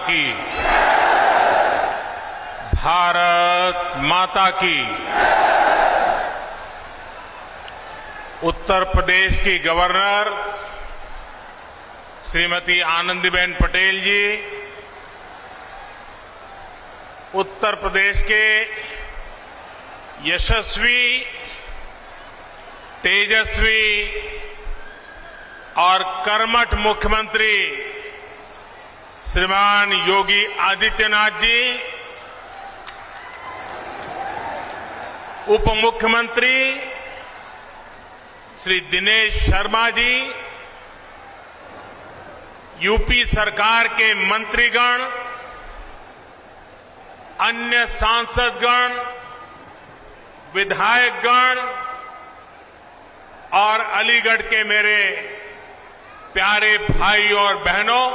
की। भारत माता की। उत्तर प्रदेश की गवर्नर श्रीमती आनंदीबेन पटेल जी, उत्तर प्रदेश के यशस्वी, तेजस्वी और कर्मठ मुख्यमंत्री श्रीमान योगी आदित्यनाथ जी, उप मुख्यमंत्री श्री दिनेश शर्मा जी, यूपी सरकार के मंत्रीगण, अन्य सांसदगण, विधायकगण और अलीगढ़ के मेरे प्यारे भाई और बहनों,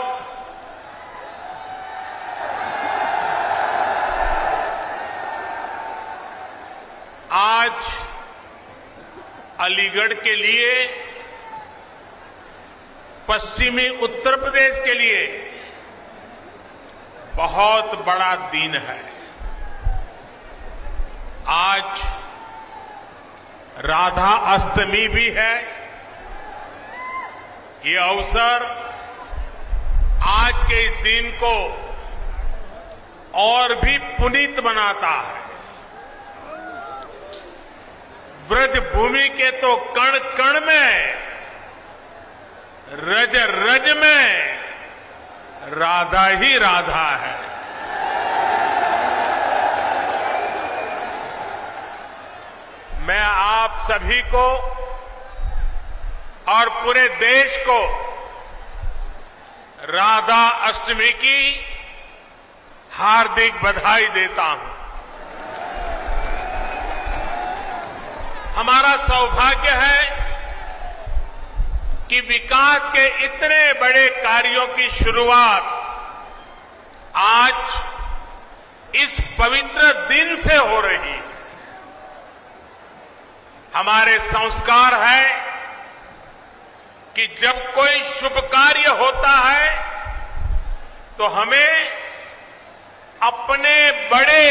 आज अलीगढ़ के लिए, पश्चिमी उत्तर प्रदेश के लिए बहुत बड़ा दिन है। आज राधा अष्टमी भी है। ये अवसर आज के इस दिन को और भी पुनीत बनाता है। ब्रज भूमि के तो कण कण में, रज रज में राधा ही राधा है। मैं आप सभी को और पूरे देश को राधा अष्टमी की हार्दिक बधाई देता हूं। हमारा सौभाग्य है कि विकास के इतने बड़े कार्यों की शुरुआत आज इस पवित्र दिन से हो रही है। हमारे संस्कार है कि जब कोई शुभ कार्य होता है तो हमें अपने बड़े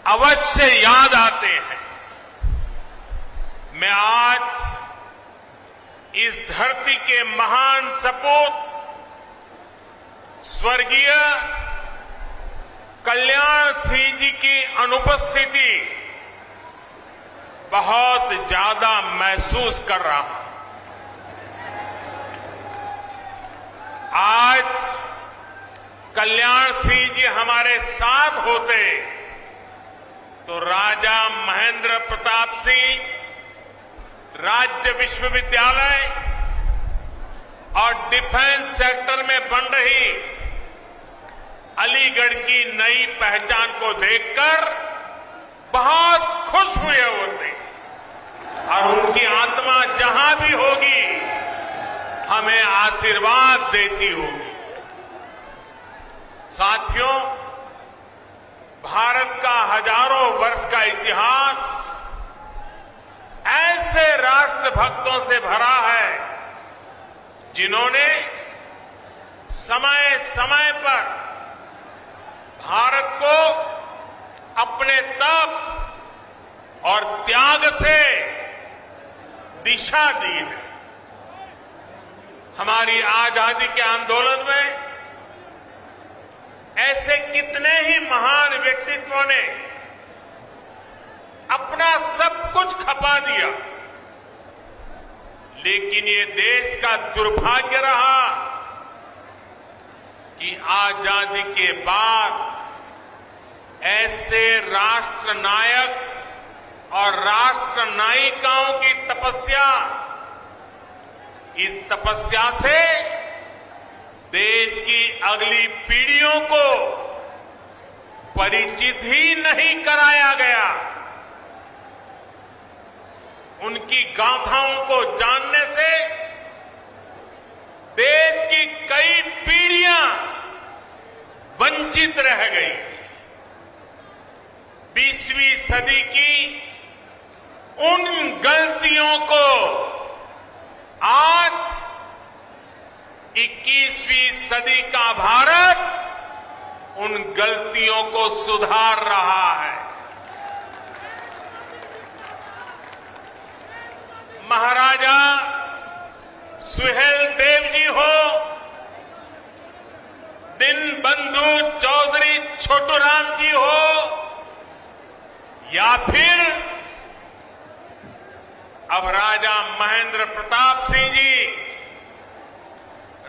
अवश्य याद आते हैं। मैं आज इस धरती के महान सपूत स्वर्गीय कल्याण सिंह जी की अनुपस्थिति बहुत ज्यादा महसूस कर रहा हूं। आज कल्याण सिंह जी हमारे साथ होते तो राजा महेंद्र प्रताप सिंह राज्य विश्वविद्यालय और डिफेंस सेक्टर में बन रही अलीगढ़ की नई पहचान को देखकर बहुत खुश हुए होते और उनकी आत्मा जहां भी होगी हमें आशीर्वाद देती होगी। साथियों, भारत का हजारों वर्ष का इतिहास ऐसे राष्ट्रभक्तों से भरा है जिन्होंने समय समय पर भारत को अपने तप और त्याग से दिशा दी है। हमारी आजादी के आंदोलन में ऐसे कितने ही महान व्यक्तित्वों ने अपना सब कुछ खपा दिया, लेकिन ये देश का दुर्भाग्य रहा कि आजादी के बाद ऐसे राष्ट्र नायक और राष्ट्र नायिकाओं की तपस्या, इस तपस्या से देश की अगली पीढ़ियों को परिचित ही नहीं कराया गया। उनकी गाथाओं को जानने से देश की कई पीढ़ियां वंचित रह गई। 20वीं सदी की उन गलतियों को आज 21वीं सदी का भारत उन गलतियों को सुधार रहा है। महाराजा सुहेलदेव जी हो, दीनबंधु चौधरी छोटूराम जी हो, या फिर अब राजा महेंद्र प्रताप सिंह जी,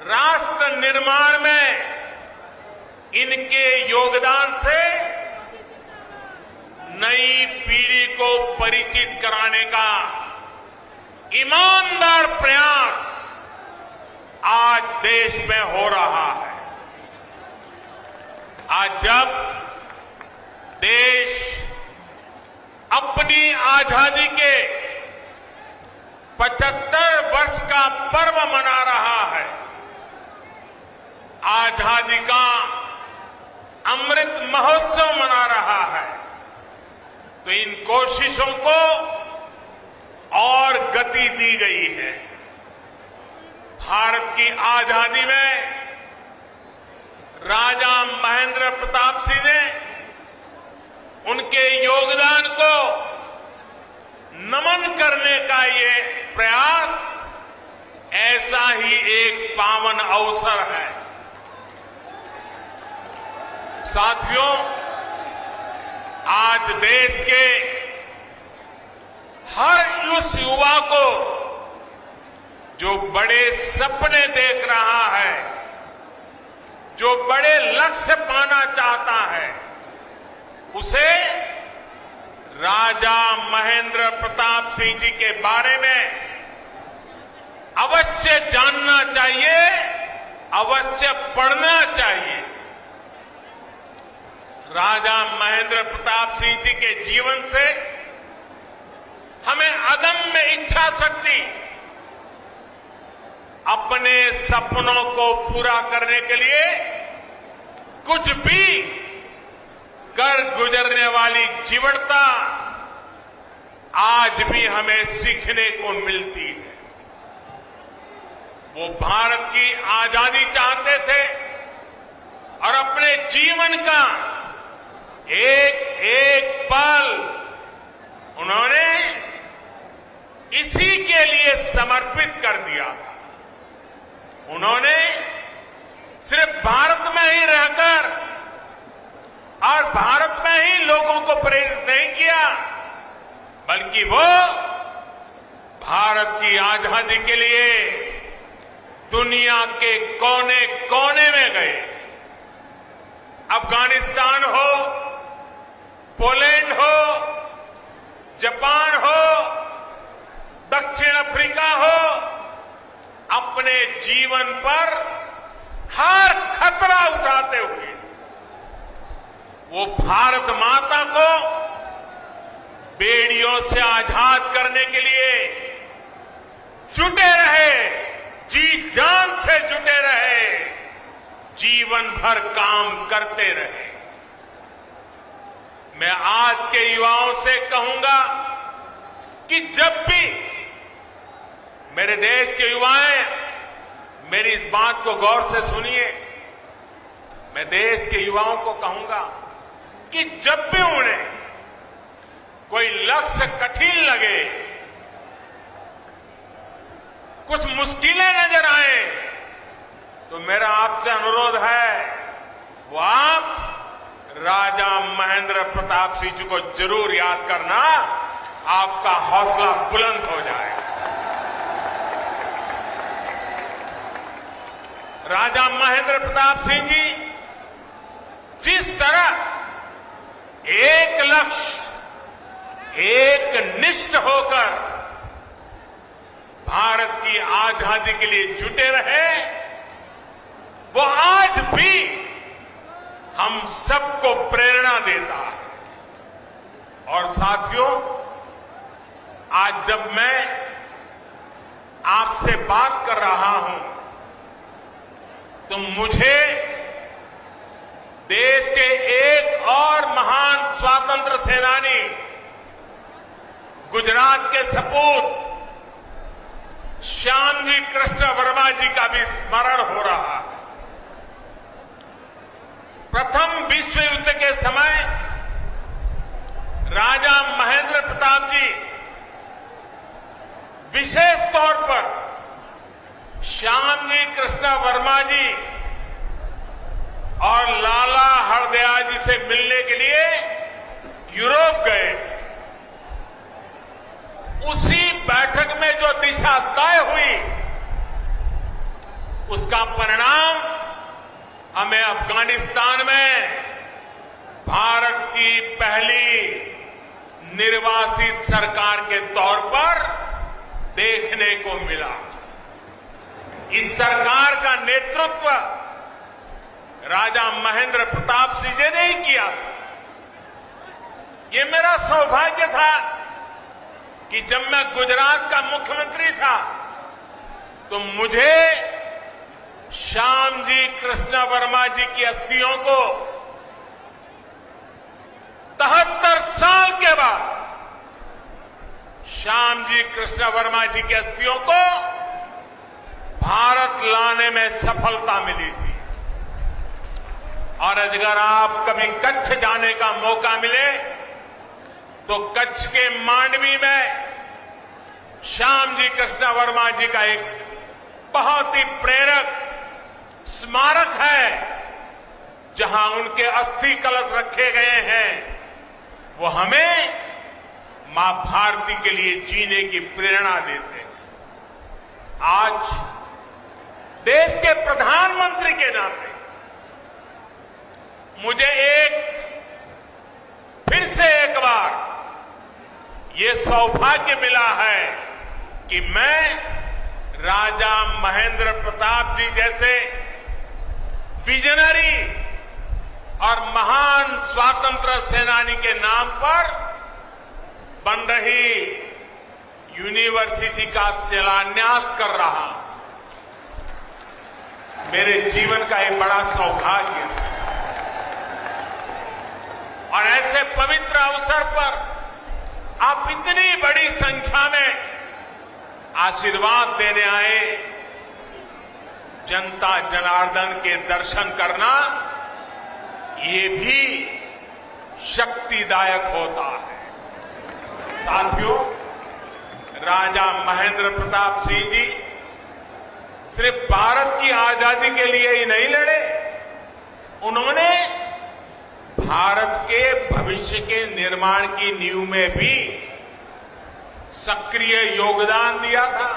राष्ट्र निर्माण में इनके योगदान से नई पीढ़ी को परिचित कराने का ईमानदार प्रयास आज देश में हो रहा है। आज जब देश अपनी आजादी के 75 वर्ष का पर्व मना रहा है, आजादी का अमृत महोत्सव मना रहा है, तो इन कोशिशों को और गति दी गई है। भारत की आजादी में राजा महेंद्र प्रताप सिंह ने उनके योगदान को नमन करने का ये प्रयास ऐसा ही एक पावन अवसर है। साथियों, आज देश के हर उस युवा को जो बड़े सपने देख रहा है, जो बड़े लक्ष्य पाना चाहता है, उसे राजा महेंद्र प्रताप सिंह जी के बारे में अवश्य जानना चाहिए, अवश्य पढ़ना चाहिए। राजा महेंद्र प्रताप सिंह जी के जीवन से हमें अदम्य इच्छा शक्ति, अपने सपनों को पूरा करने के लिए कुछ भी कर गुजरने वाली जीवटता आज भी हमें सीखने को मिलती है। वो भारत की आजादी चाहते थे और अपने जीवन का एक एक पल उन्होंने इसी के लिए समर्पित कर दिया था। उन्होंने सिर्फ भारत में ही रहकर और भारत में ही लोगों को प्रेरित नहीं किया, बल्कि वो भारत की आजादी के लिए दुनिया के कोने कोने में गए। अफगानिस्तान हो, पोलैंड हो, जापान हो, दक्षिण अफ्रीका हो, अपने जीवन पर हर खतरा उठाते हुए वो भारत माता को बेड़ियों से आजाद करने के लिए जुटे रहे, जी जान से जुटे रहे, जीवन भर काम करते रहे। मैं आज के युवाओं से कहूंगा कि जब भी मेरे देश के युवाएं, मेरी इस बात को गौर से सुनिए, मैं देश के युवाओं को कहूंगा कि जब भी उन्हें कोई लक्ष्य कठिन लगे, कुछ मुश्किलें नजर आए, तो मेरा आपसे अनुरोध है वो आप राजा महेंद्र प्रताप सिंह जी को जरूर याद करना, आपका हौसला बुलंद हो जाएगा। राजा महेंद्र प्रताप सिंह जी जिस तरह एक लक्ष्य, एक निष्ठ होकर भारत की आजादी के लिए जुटे रहे, वो आज भी हम सबको प्रेरणा देता है। और साथियों, आज जब मैं आपसे बात कर रहा हूं तो मुझे देश के एक और महान स्वतंत्र सेनानी, गुजरात के सपूत श्यामजी कृष्ण वर्मा जी का भी स्मरण हो रहा है। प्रथम विश्व युद्ध के समय राजा महेंद्र प्रताप जी विशेष तौर पर श्यामजी कृष्ण वर्मा जी और लाला हरदयाल जी से मिलने के लिए यूरोप गए थे। उसी बैठक में जो दिशा तय हुई, उसका परिणाम हमें अफगानिस्तान में भारत की पहली निर्वासित सरकार के तौर पर देखने को मिला। इस सरकार का नेतृत्व राजा महेंद्र प्रताप सिंह जी ने ही किया था। ये मेरा सौभाग्य था कि जब मैं गुजरात का मुख्यमंत्री था तो मुझे श्यामजी कृष्ण वर्मा जी की अस्थियों को 73 साल के बाद श्यामजी कृष्ण वर्मा जी की अस्थियों को भारत लाने में सफलता मिली थी। और अगर आप कभी कच्छ जाने का मौका मिले तो कच्छ के मांडवी में श्यामजी कृष्ण वर्मा जी का एक बहुत ही प्रेरक स्मारक है, जहां उनके अस्थि कलश रखे गए हैं। वो हमें मां भारती के लिए जीने की प्रेरणा देते हैं। आज देश के प्रधानमंत्री के नाते मुझे फिर से एक बार ये सौभाग्य मिला है कि मैं राजा महेंद्र प्रताप जी जैसे विजनरी और महान स्वातंत्र सेनानी के नाम पर बन रही यूनिवर्सिटी का शिलान्यास कर रहा हूं। मेरे जीवन का एक बड़ा सौभाग्य है। और ऐसे पवित्र अवसर पर आप इतनी बड़ी संख्या में आशीर्वाद देने आए। जनता जनार्दन के दर्शन करना ये भी शक्तिदायक होता है। साथियों, राजा महेंद्र प्रताप सिंह जी सिर्फ भारत की आजादी के लिए ही नहीं लड़े, उन्होंने भारत के भविष्य के निर्माण की नींव में भी सक्रिय योगदान दिया था।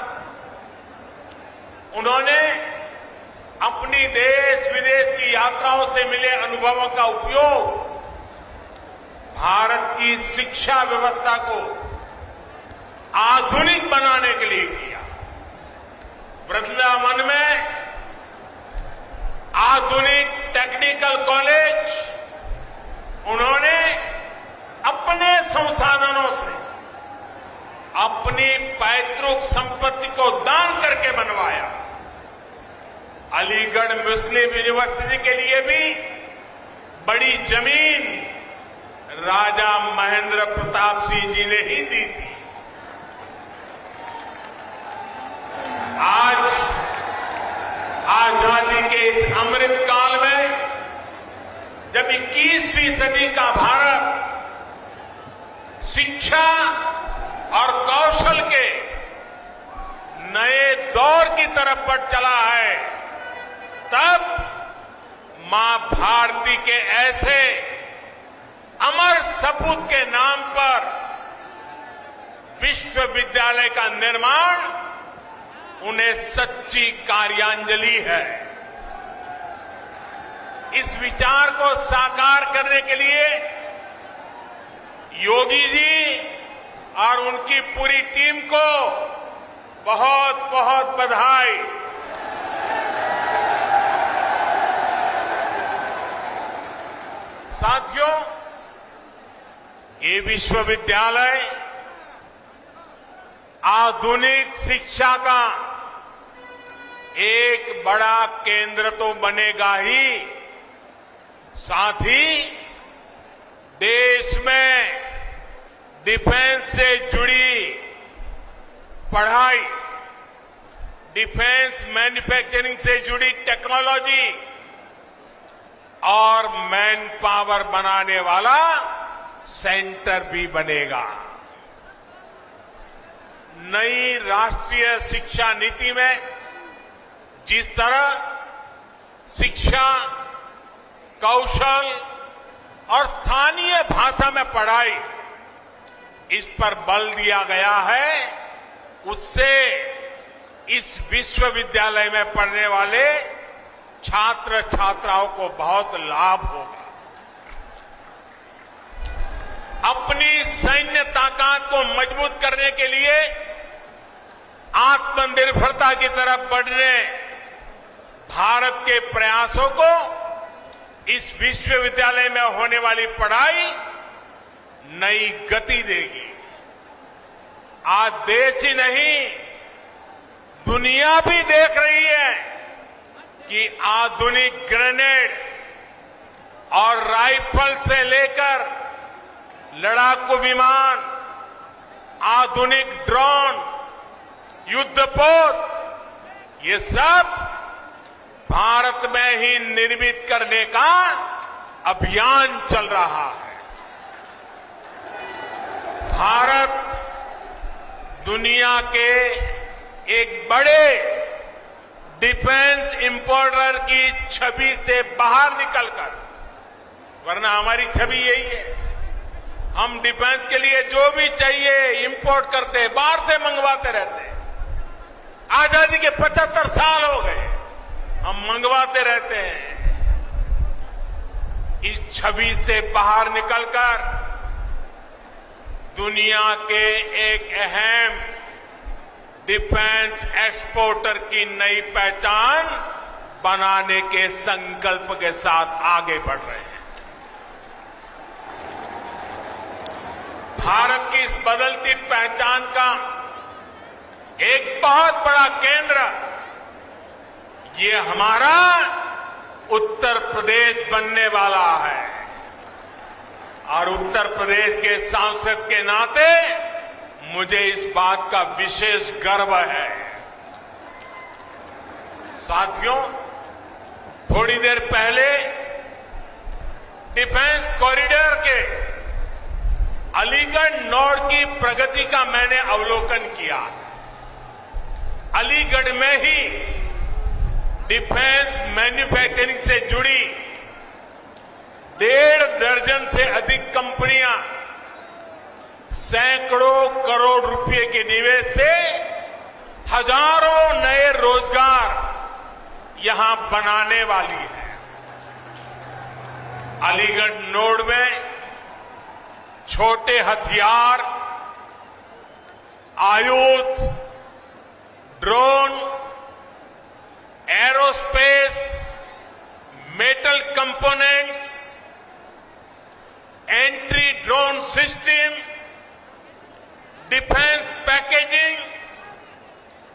उन्होंने अपनी देश विदेश की यात्राओं से मिले अनुभवों का उपयोग भारत की शिक्षा व्यवस्था को आधुनिक बनाने के लिए किया। वृंदावन में आधुनिक टेक्निकल कॉलेज उन्होंने अपने संसाधनों से अपनी पैतृक संपत्ति को दान करके बनवाया। अलीगढ़ मुस्लिम यूनिवर्सिटी के लिए भी बड़ी जमीन राजा महेंद्र प्रताप सिंह जी ने ही दी थी। आज आजादी के इस अमृत काल में जब 21वीं सदी का भारत शिक्षा और कौशल के नए दौर की तरफ बढ़ चला है, तब मां भारती के ऐसे अमर सपूत के नाम पर विश्वविद्यालय का निर्माण उन्हें सच्ची कार्यांजलि है। इस विचार को साकार करने के लिए योगी जी और उनकी पूरी टीम को बहुत बहुत बधाई। साथियों, ये विश्वविद्यालय आधुनिक शिक्षा का एक बड़ा केंद्र तो बनेगा ही, साथ ही देश में डिफेंस से जुड़ी पढ़ाई डिफेंस मैन्युफैक्चरिंग से जुड़ी टेक्नोलॉजी और मैन पावर बनाने वाला सेंटर भी बनेगा। नई राष्ट्रीय शिक्षा नीति में जिस तरह शिक्षा, कौशल और स्थानीय भाषा में पढ़ाई इस पर बल दिया गया है, उससे इस विश्वविद्यालय में पढ़ने वाले छात्र छात्राओं को बहुत लाभ होगा। अपनी सैन्य ताकत को मजबूत करने के लिए आत्मनिर्भरता की तरफ बढ़ने भारत के प्रयासों को इस विश्वविद्यालय में होने वाली पढ़ाई नई गति देगी। आज देश ही नहीं, दुनिया भी देख रही है कि आधुनिक ग्रेनेड और राइफल से लेकर लड़ाकू विमान, आधुनिक ड्रोन, युद्धपोत, ये सब भारत में ही निर्मित करने का अभियान चल रहा है। भारत दुनिया के एक बड़े डिफेंस इंपोर्टर की छवि से बाहर निकलकर, वरना हमारी छवि यही है, हम डिफेंस के लिए जो भी चाहिए इंपोर्ट करते, बाहर से मंगवाते रहते। आजादी के 75 साल हो गए, हम मंगवाते रहते हैं। इस छवि से बाहर निकलकर दुनिया के एक अहम डिफेंस एक्सपोर्टर की नई पहचान बनाने के संकल्प के साथ आगे बढ़ रहे हैं। भारत की इस बदलती पहचान का एक बहुत बड़ा केंद्र ये हमारा उत्तर प्रदेश बनने वाला है और उत्तर प्रदेश के सांसद के नाते मुझे इस बात का विशेष गर्व है। साथियों, थोड़ी देर पहले डिफेंस कॉरिडोर के अलीगढ़ नोड की प्रगति का मैंने अवलोकन किया। अलीगढ़ में ही डिफेंस मैन्युफैक्चरिंग से जुड़ी 1.5 दर्जन से अधिक कंपनियां सैकड़ों करोड़ रुपए के निवेश से हजारों नए रोजगार यहां बनाने वाली है। अलीगढ़ नोड में छोटे हथियार, आयुध, drone, aerospace, metal components, entry drone system, defence packaging,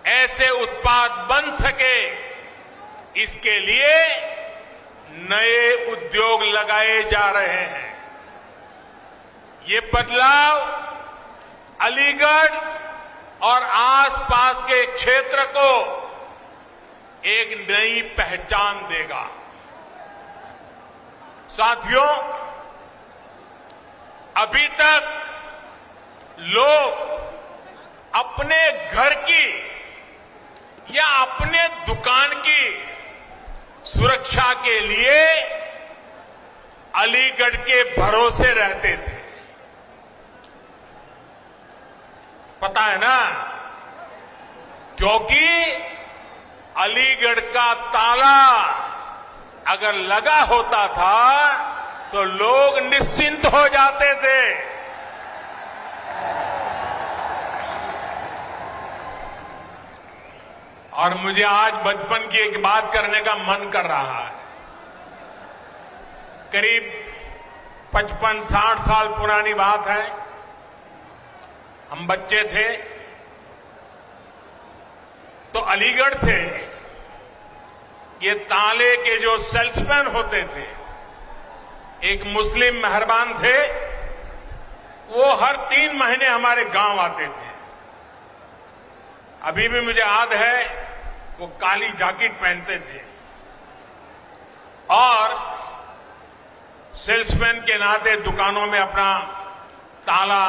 ऐसे उत्पाद बन सके, इसके लिए नए उद्योग लगाए जा रहे हैं। ये बदलाव अलीगढ़ और आसपास के क्षेत्र को एक नई पहचान देगा। साथियों, अभी तक लोग अपने घर की या अपने दुकान की सुरक्षा के लिए अलीगढ़ के भरोसे रहते थे। पता है ना, क्योंकि अलीगढ़ का ताला अगर लगा होता था तो लोग निश्चिंत हो जाते थे। और मुझे आज बचपन की एक बात करने का मन कर रहा है। करीब 55-60 साल पुरानी बात है। हम बच्चे थे तो अलीगढ़ से ये ताले के जो सेल्समैन होते थे, एक मुस्लिम मेहरबान थे, वो हर 3 महीने हमारे गांव आते थे। अभी भी मुझे याद है वो काली जैकेट पहनते थे और सेल्समैन के नाते दुकानों में अपना ताला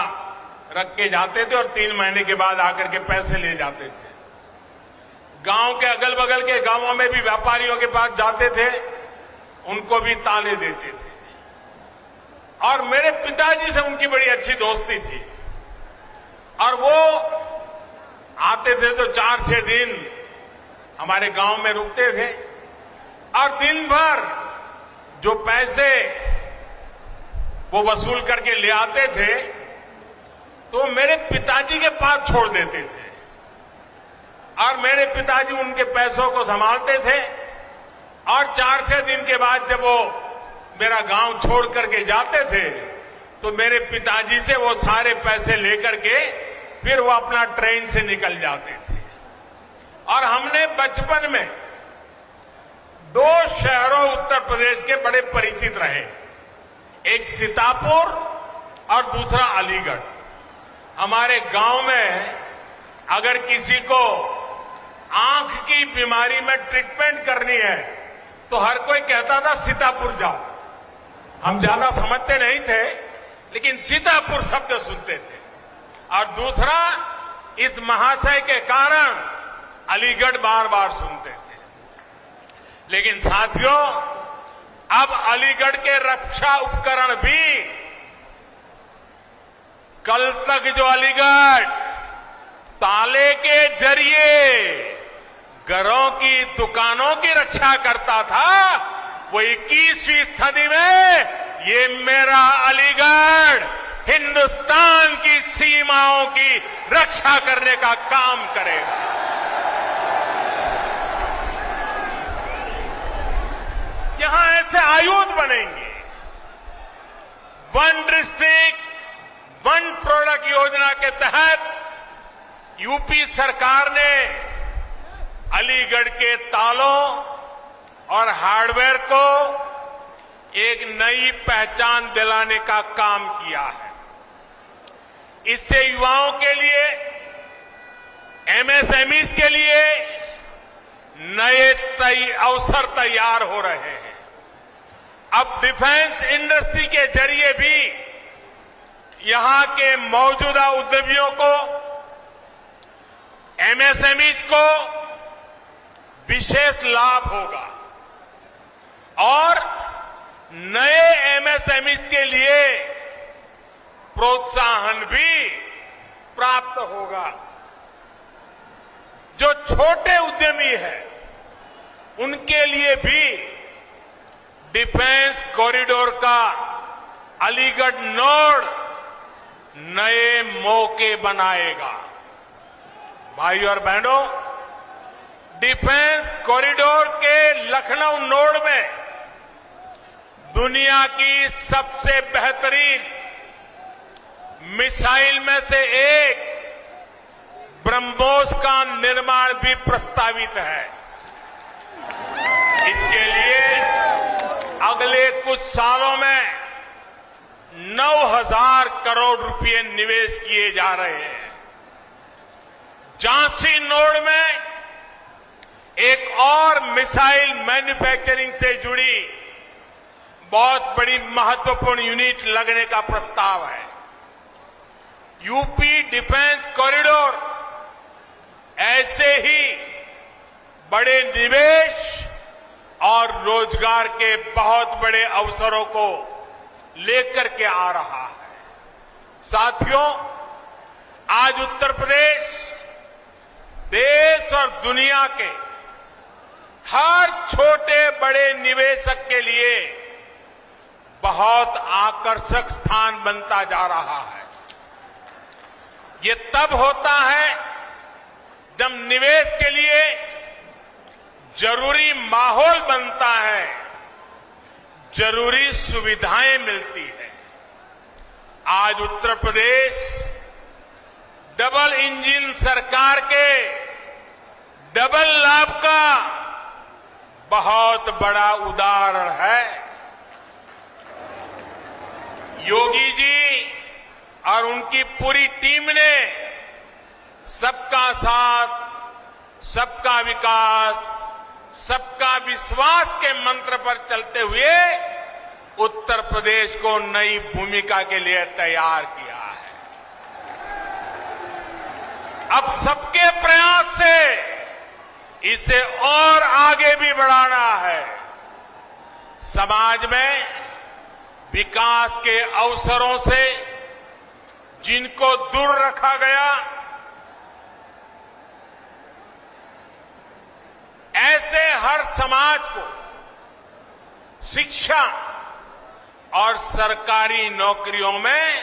रख के जाते थे और 3 महीने के बाद आकर के पैसे ले जाते थे। गांव के अगल बगल के गांवों में भी व्यापारियों के पास जाते थे, उनको भी ताले देते थे। और मेरे पिताजी से उनकी बड़ी अच्छी दोस्ती थी और वो आते थे तो 4-6 दिन हमारे गांव में रुकते थे और दिन भर जो पैसे वो वसूल करके ले आते थे तो मेरे पिताजी के पास छोड़ देते थे और मेरे पिताजी उनके पैसों को संभालते थे और 4-6 दिन के बाद जब वो मेरा गांव छोड़ करके जाते थे तो मेरे पिताजी से वो सारे पैसे लेकर के फिर वो अपना ट्रेन से निकल जाते थे। और हमने बचपन में 2 शहरों उत्तर प्रदेश के बड़े परिचित रहे, एक सीतापुर और दूसरा अलीगढ़। हमारे गांव में अगर किसी को आंख की बीमारी में ट्रीटमेंट करनी है तो हर कोई कहता था सीतापुर जाओ। हम ज्यादा समझते नहीं थे लेकिन सीतापुर शब्द सुनते थे। और दूसरा, इस महाशय के कारण अलीगढ़ बार बार सुनते थे। लेकिन साथियों, अब अलीगढ़ के रक्षा उपकरण भी, कल तक जो अलीगढ़ ताले के जरिए घरों की दुकानों की रक्षा करता था, वो 21वीं सदी में ये मेरा अलीगढ़ हिंदुस्तान की सीमाओं की रक्षा करने का काम करेगा। यहां ऐसे आयुध बनेंगे। 1 डिस्ट्रिक्ट 1 प्रोडक्ट योजना के तहत यूपी सरकार ने अलीगढ़ के तालों और हार्डवेयर को एक नई पहचान दिलाने का काम किया है। इससे युवाओं के लिए, एमएसएमईज के लिए नए अवसर तैयार हो रहे हैं। अब डिफेंस इंडस्ट्री के जरिए भी यहां के मौजूदा उद्यमियों को, एमएसएमईज को विशेष लाभ होगा और नए एमएसएमईज के लिए प्रोत्साहन भी प्राप्त होगा। जो छोटे उद्यमी हैं उनके लिए भी डिफेंस कॉरिडोर का अलीगढ़ नोड नए मौके बनाएगा। भाइयों और बहनों, डिफेंस कॉरिडोर के लखनऊ नोड में दुनिया की सबसे बेहतरीन मिसाइल में से एक ब्रह्मोस का निर्माण भी प्रस्तावित है। इसके लिए अगले कुछ सालों में 9,000 करोड़ रुपए निवेश किए जा रहे हैं। झांसी नोड में एक और मिसाइल मैन्युफैक्चरिंग से जुड़ी बहुत बड़ी महत्वपूर्ण यूनिट लगने का प्रस्ताव है। यूपी डिफेंस कॉरिडोर ऐसे ही बड़े निवेश और रोजगार के बहुत बड़े अवसरों को लेकर के आ रहा है। साथियों, आज उत्तर प्रदेश देश और दुनिया के हर छोटे बड़े निवेशक के लिए बहुत आकर्षक स्थान बनता जा रहा है। ये तब होता है जब निवेश के लिए जरूरी माहौल बनता है, जरूरी सुविधाएं मिलती है। आज उत्तर प्रदेश डबल इंजन सरकार के डबल लाभ का बहुत बड़ा उदाहरण है। योगी जी और उनकी पूरी टीम ने सबका साथ, सबका विकास, सबका विश्वास के मंत्र पर चलते हुए उत्तर प्रदेश को नई भूमिका के लिए तैयार किया है। अब सबके प्रयास से इसे और आगे भी बढ़ाना है। समाज में विकास के अवसरों से जिनको दूर रखा गया, ऐसे हर समाज को शिक्षा और सरकारी नौकरियों में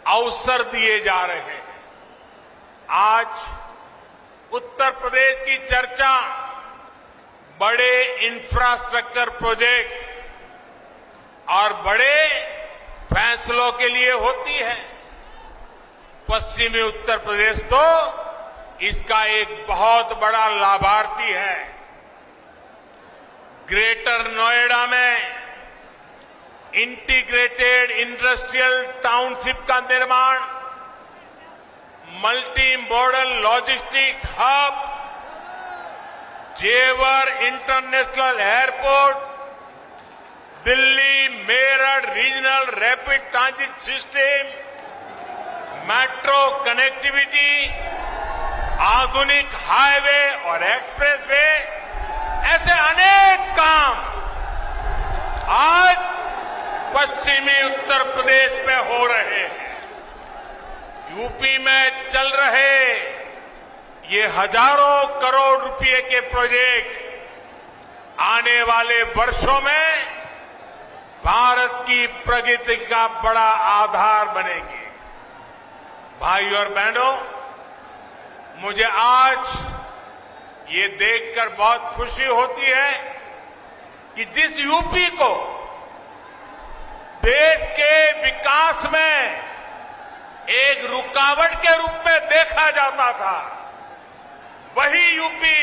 अवसर दिए जा रहे हैं। आज उत्तर प्रदेश की चर्चा बड़े इंफ्रास्ट्रक्चर प्रोजेक्ट और बड़े फैसलों के लिए होती है। पश्चिमी उत्तर प्रदेश तो इसका एक बहुत बड़ा लाभार्थी है। ग्रेटर नोएडा में इंटीग्रेटेड इंडस्ट्रियल टाउनशिप का निर्माण, मल्टी मॉडल लॉजिस्टिक्स हब, जेवर international airport, Delhi Meerut regional rapid transit system, metro connectivity, आधुनिक हाईवे और एक्सप्रेसवे, ऐसे अनेक काम आज पश्चिमी उत्तर प्रदेश में हो रहे हैं। यूपी में चल रहे ये हजारों करोड़ रुपए के प्रोजेक्ट आने वाले वर्षों में भारत की प्रगति का बड़ा आधार बनेंगे। भाई और बहनों, मुझे आज ये देखकर बहुत खुशी होती है कि जिस यूपी को देश के विकास में एक रुकावट के रूप में देखा जाता था, वही यूपी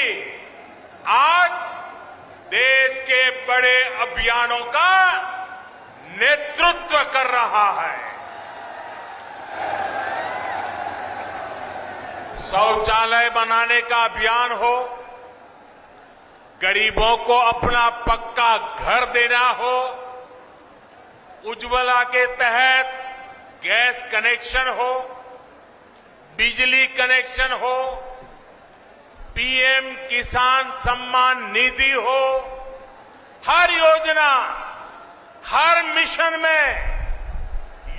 आज देश के बड़े अभियानों का नेतृत्व कर रहा है। शौचालय बनाने का अभियान हो, गरीबों को अपना पक्का घर देना हो, उज्ज्वला के तहत गैस कनेक्शन हो, बिजली कनेक्शन हो, पीएम किसान सम्मान निधि हो, हर योजना, हर मिशन में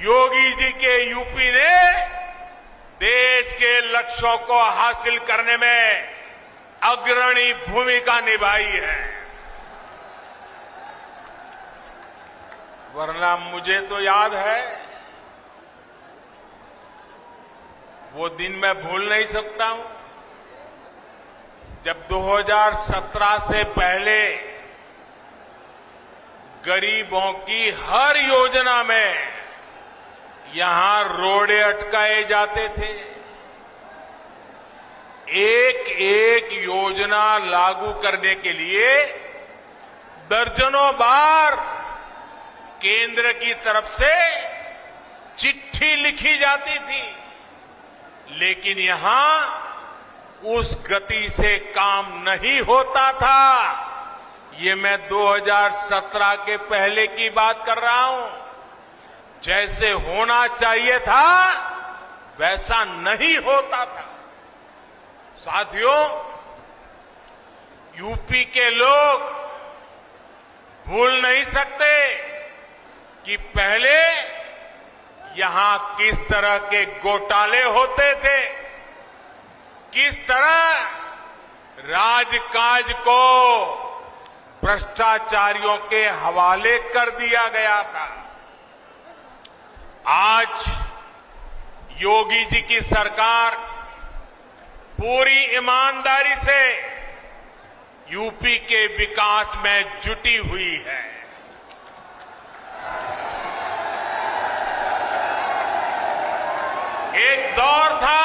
योगी जी के यूपी ने देश के लक्ष्यों को हासिल करने में अग्रणी भूमिका निभाई है। वरना मुझे तो याद है, वो दिन मैं भूल नहीं सकता हूं, जब 2017 से पहले गरीबों की हर योजना में यहां रोड़े अटकाए जाते थे। एक एक योजना लागू करने के लिए दर्जनों बार केंद्र की तरफ से चिट्ठी लिखी जाती थी, लेकिन यहां उस गति से काम नहीं होता था। ये मैं 2017 के पहले की बात कर रहा हूं। जैसे होना चाहिए था वैसा नहीं होता था। साथियों, यूपी के लोग भूल नहीं सकते कि पहले यहां किस तरह के घोटाले होते थे, किस तरह राजकाज को भ्रष्टाचारियों के हवाले कर दिया गया था। आज योगी जी की सरकार पूरी ईमानदारी से यूपी के विकास में जुटी हुई है। एक दौर था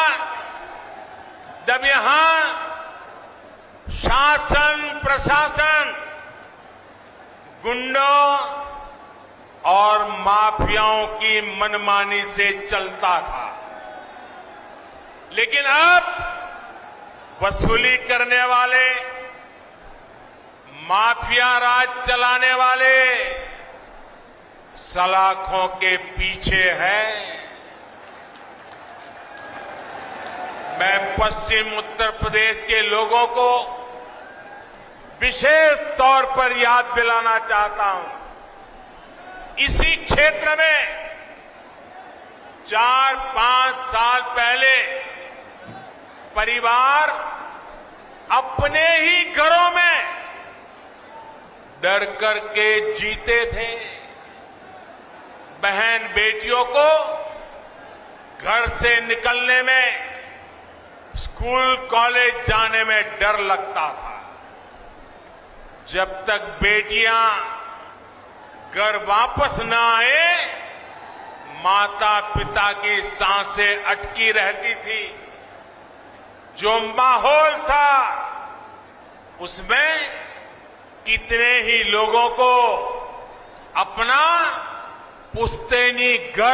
जब यहां शासन प्रशासन गुंडों और माफियाओं की मनमानी से चलता था, लेकिन अब वसूली करने वाले, माफिया राज चलाने वाले सलाखों के पीछे हैं। मैं पश्चिम उत्तर प्रदेश के लोगों को विशेष तौर पर याद दिलाना चाहता हूं, इसी क्षेत्र में 4-5 साल पहले परिवार अपने ही घरों में डर करके जीते थे। बहन बेटियों को घर से निकलने में, स्कूल कॉलेज जाने में डर लगता था। जब तक बेटियां घर वापस न आए, माता पिता की सांसें अटकी रहती थी। जो माहौल था उसमें कितने ही लोगों को अपना पुश्तैनी घर